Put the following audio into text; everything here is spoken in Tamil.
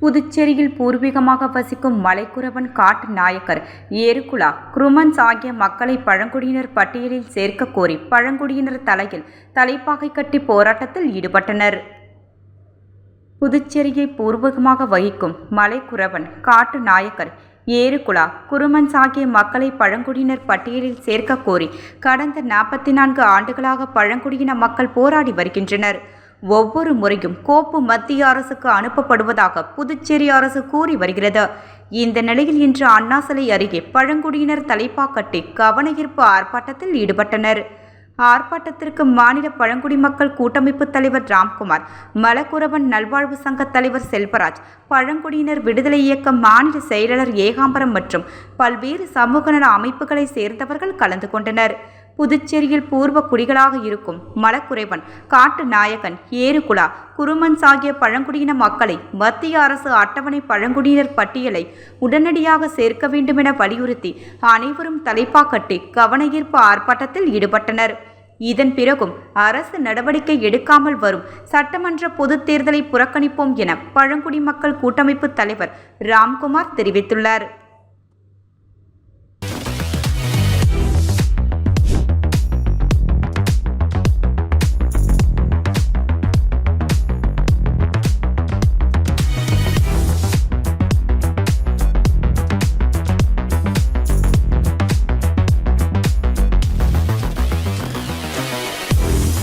புதுச்சேரியில் பூர்வீகமாக வசிக்கும் மலைக்குறவன் காட்டு நாயக்கர் ஏருகுலா குருமன்ஸ் ஆகிய மக்களை பழங்குடியினர் பட்டியலில் சேர்க்க கோரி பழங்குடியினர் தலையில் தலைப்பாகை கட்டி போராட்டத்தில் ஈடுபட்டனர். புதுச்சேரியை பூர்வீகமாக வகிக்கும் மலைக்குறவன் காட்டு நாயக்கர் ஏருகுலா குருமன்ஸ் ஆகிய மக்களை பழங்குடியினர் பட்டியலில் சேர்க்க கோரி கடந்த 44 ஆண்டுகளாக பழங்குடியின மக்கள் போராடி வருகின்றனர். ஒவ்வொரு முறையும் கோப்பு மத்திய அரசுக்கு அனுப்பப்படுவதாக புதுச்சேரி அரசு கூறி வருகிறது. இந்த நிலையில் இன்று அண்ணா சிலை அருகே பழங்குடியினர் தலைப்பா கட்டி கவனஈர்ப்பு ஆர்ப்பாட்டத்தில் ஈடுபட்டனர். ஆர்ப்பாட்டத்திற்கு மாநில பழங்குடி மக்கள் கூட்டமைப்பு தலைவர் ராம்குமார், மலக்குறவன் நல்வாழ்வு சங்க தலைவர் செல்வராஜ், பழங்குடியினர் விடுதலை இயக்க மாநில செயலாளர் ஏகாம்பரம் மற்றும் பல்வேறு சமூக நல அமைப்புகளை சேர்ந்தவர்கள் கலந்து கொண்டனர். புதுச்சேரியில் பூர்வ குடிகளாக இருக்கும் மலக்குறவன் காட்டு நாயக்கன் ஏருகுலா குருமன்ஸ் ஆகிய பழங்குடியின மக்களை மத்திய அரசு அட்டவணை பழங்குடியினர் பட்டியலை உடனடியாக சேர்க்க வேண்டும் என வலியுறுத்தி அனைவரும் தலைப்பா கட்டி கவனஈர்ப்பு ஆர்ப்பாட்டத்தில் ஈடுபட்டனர். இதன் பிறகும் அரசு நடவடிக்கை எடுக்காமல் வரும் சட்டமன்ற பொதுத் தேர்தலை புறக்கணிப்போம் என பழங்குடி மக்கள் கூட்டமைப்பு தலைவர் ராம்குமார் தெரிவித்துள்ளார்.